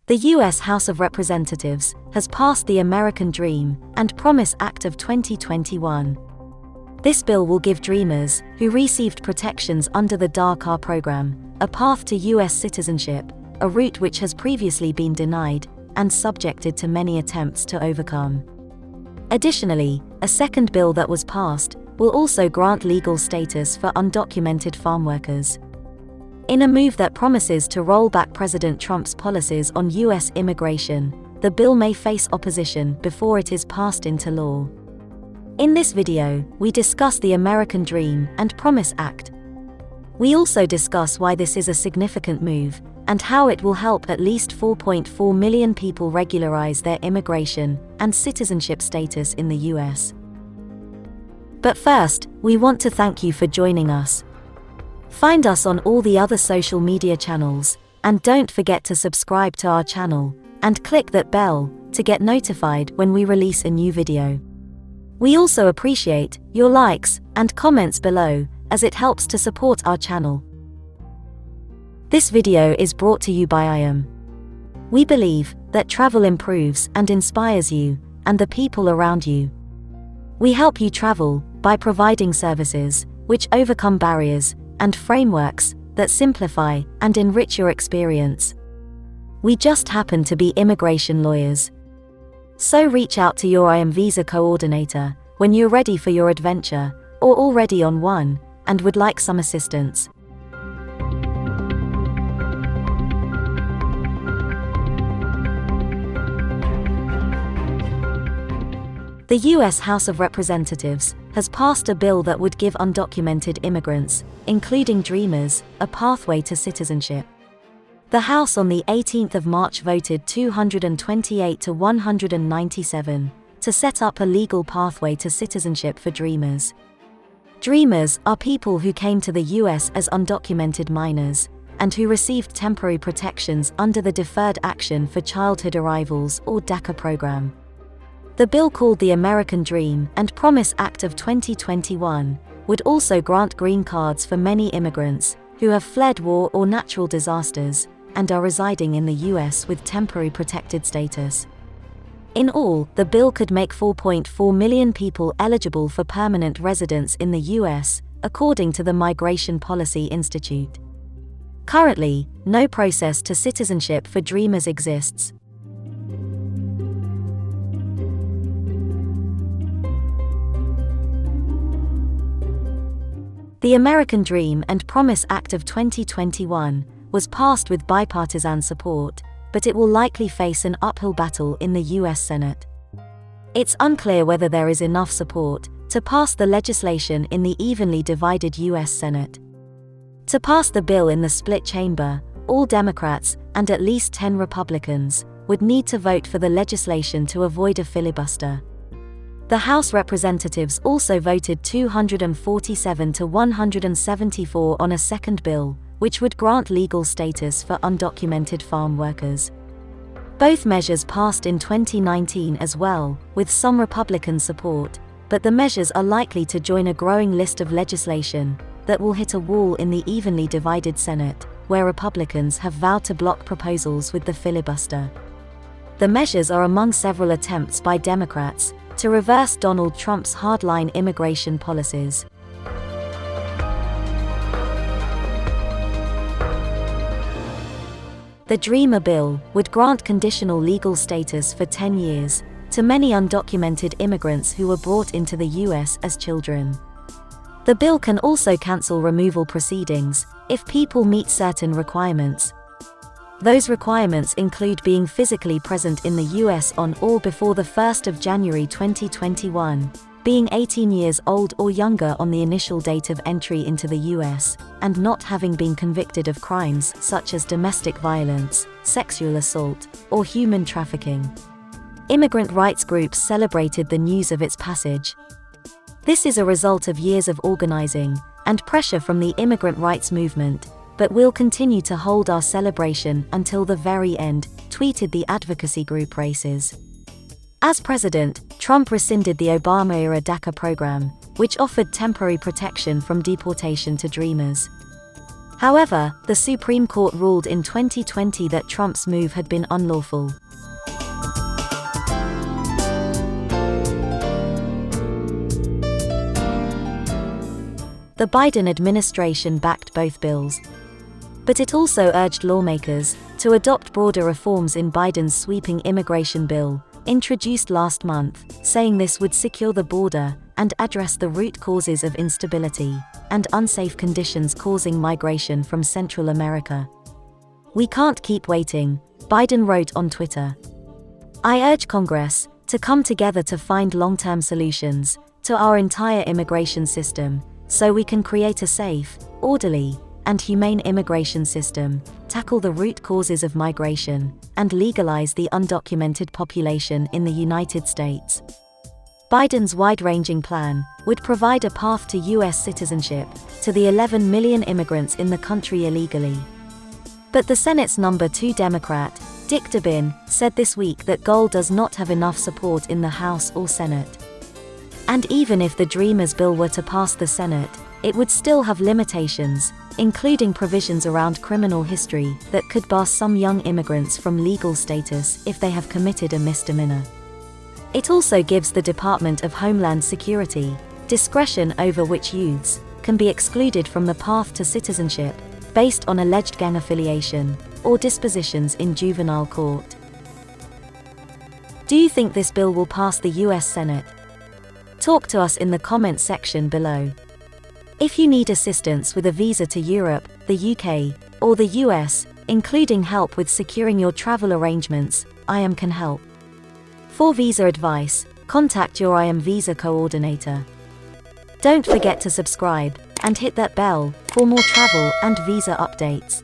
The U.S. House of Representatives has passed the American Dream and Promise Act of 2021. This bill will give dreamers who received protections under the DACA program a path to U.S. citizenship, a route which has previously been denied and subjected to many attempts to overcome. Additionally, a second bill that was passed will also grant legal status for undocumented farm workers. In a move that promises to roll back President Trump's policies on U.S. immigration, the bill may face opposition before it is passed into law. In this video, we discuss the American Dream and Promise Act. We also discuss why this is a significant move and how it will help at least 4.4 million people regularize their immigration and citizenship status in the U.S. But first, we want to thank you for joining us. Find us on all the other social media channels, and don't forget to subscribe to our channel and click that bell to get notified when we release a new video. We also appreciate your likes and comments below, as it helps to support our channel. This video is brought to you by IAM. We believe that travel improves and inspires you and the people around you. We help you travel by providing services which overcome barriers and frameworks that simplify and enrich your experience. We just happen to be immigration lawyers. So reach out to your IAM visa coordinator when you're ready for your adventure or already on one and would like some assistance. The U.S. House of Representatives has passed a bill that would give undocumented immigrants, including dreamers, a pathway to citizenship. The House on the 18th of March voted 228 to 197 to set up a legal pathway to citizenship for dreamers. Dreamers are people who came to the U.S. as undocumented minors and who received temporary protections under the Deferred Action for Childhood Arrivals or DACA program. The bill, called the American Dream and Promise Act of 2021, would also grant green cards for many immigrants who have fled war or natural disasters and are residing in the U.S. with temporary protected status. In all, the bill could make 4.4 million people eligible for permanent residence in the U.S., according to the Migration Policy Institute. Currently, no process to citizenship for dreamers exists. The American Dream and Promise Act of 2021 was passed with bipartisan support, but it will likely face an uphill battle in the U.S. Senate. It's unclear whether there is enough support to pass the legislation in the evenly divided U.S. Senate. To pass the bill in the split chamber, all Democrats and at least 10 Republicans would need to vote for the legislation to avoid a filibuster. The House Representatives also voted 247 to 174 on a second bill, which would grant legal status for undocumented farm workers. Both measures passed in 2019 as well, with some Republican support, but the measures are likely to join a growing list of legislation that will hit a wall in the evenly divided Senate, where Republicans have vowed to block proposals with the filibuster. The measures are among several attempts by Democrats to reverse Donald Trump's hardline immigration policies. The Dreamer Bill would grant conditional legal status for 10 years to many undocumented immigrants who were brought into the U.S. as children. The bill can also cancel removal proceedings if people meet certain requirements. Those requirements include being physically present in the U.S. on or before the 1st of January 2021, being 18 years old or younger on the initial date of entry into the U.S., and not having been convicted of crimes such as domestic violence, sexual assault, or human trafficking. Immigrant rights groups celebrated the news of its passage. This is a result of years of organizing and pressure from the immigrant rights movement, but we'll continue to hold our celebration until the very end, tweeted the advocacy group Races. As president, Trump rescinded the Obama-era DACA program, which offered temporary protection from deportation to dreamers. However, the Supreme Court ruled in 2020 that Trump's move had been unlawful. The Biden administration backed both bills. But it also urged lawmakers to adopt broader reforms in Biden's sweeping immigration bill, introduced last month, saying this would secure the border and address the root causes of instability and unsafe conditions causing migration from Central America. "We can't keep waiting," Biden wrote on Twitter. "I urge Congress to come together to find long-term solutions to our entire immigration system so we can create a safe, orderly, and humane immigration system, tackle the root causes of migration, and legalize the undocumented population in the United States." Biden's wide-ranging plan would provide a path to U.S. citizenship to the 11 million immigrants in the country illegally. But the Senate's number 2 Democrat, Dick Durbin, said this week that goal does not have enough support in the House or Senate. And even if the Dreamers bill were to pass the Senate, it would still have limitations, including provisions around criminal history that could bar some young immigrants from legal status if they have committed a misdemeanor. It also gives the Department of Homeland Security discretion over which youths can be excluded from the path to citizenship based on alleged gang affiliation or dispositions in juvenile court. Do you think this bill will pass the U.S. Senate? Talk to us in the comments section below. If you need assistance with a visa to Europe, the UK, or the US, including help with securing your travel arrangements, IAM can help. For visa advice, contact your IAM visa coordinator. Don't forget to subscribe and hit that bell for more travel and visa updates.